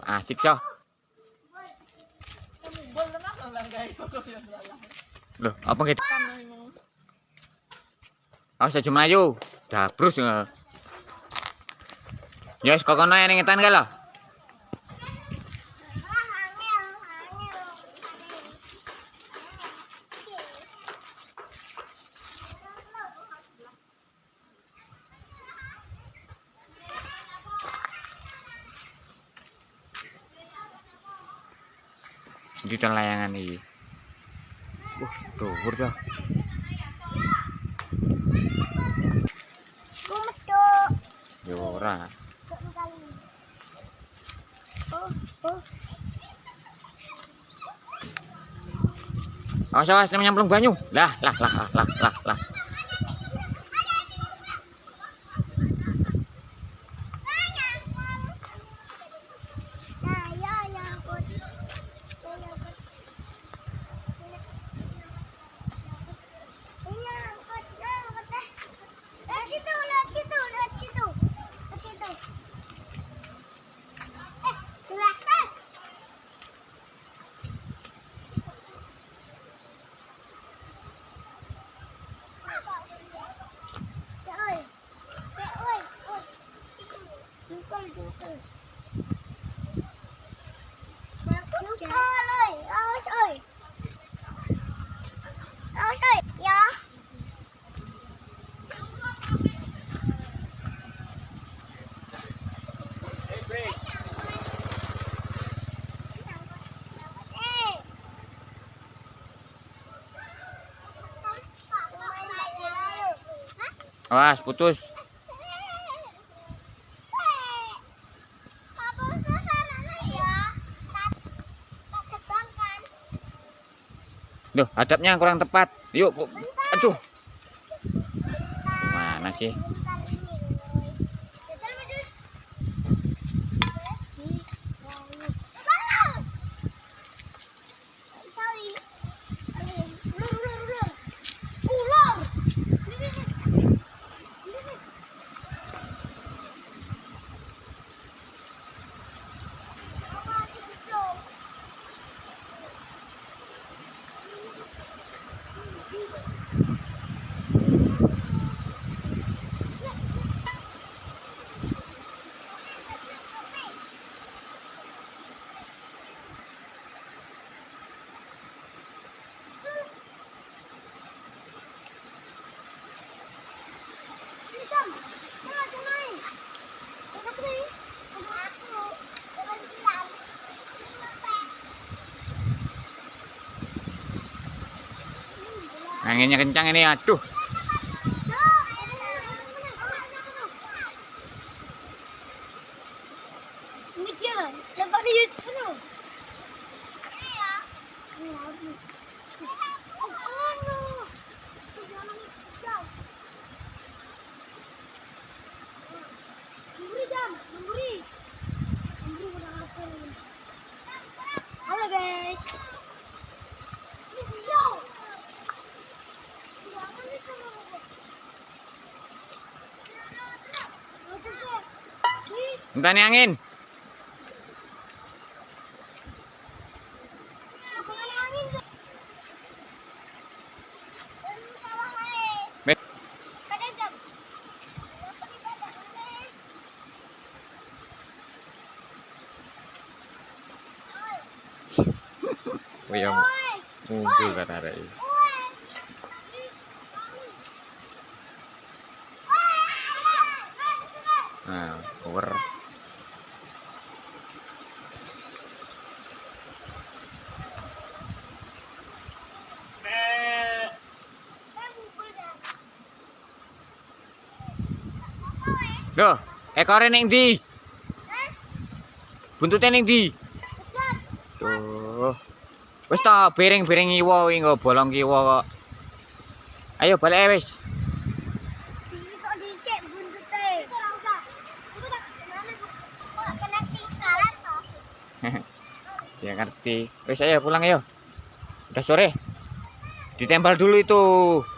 Asik so. Loh, apa gitu? Awas aja melayu. Dabrus nge. Ya wis kokono ning ngetan kae lho. Di layangan iki. Dhuwur to. Yo ora. Awas nyemplung banyu. Lah. Awas putus. Duh, hadapnya kurang tepat. Yuk, aduh. Mana sih? Anginnya kencang ini, aduh. Ini dia loh, lempar di YouTube. Halo guys. Entah nih angin. Oh ya, ngumpul kata ada ini. Nah, over. Duh, ekore ning ndi? Buntute ning ndi? Tuh. Wis ta piring-piring iwo iki nggo bolong kiwa kok. Ayo balik wis. Kok dhisik buntute. Ora usah. Iku tak kena tinggalan toh. Ya ngerti. Wis ayo pulang ayo. Udah sore. Ditempel dulu itu.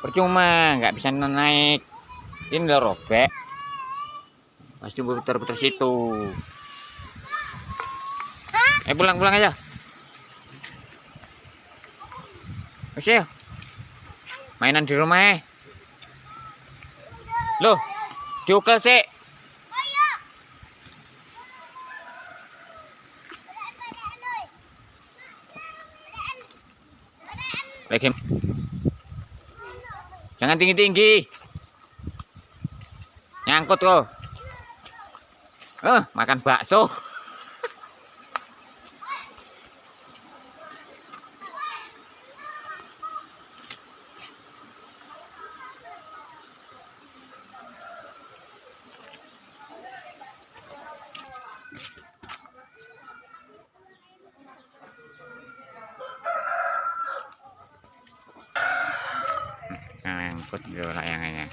Percuma, nggak bisa naik. Ini udah robek. Pasti putar-putar situ. Pulang aja. Wis ya. Mainan di rumah. Loh, diukel sih. Lagi. Jangan tinggi-tinggi. Nyangkut kok. Makan bakso. Nyangkut gitu layangannya.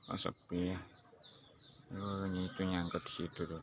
Oh sepi ya. Oh ini itu nyangkut di situ tuh.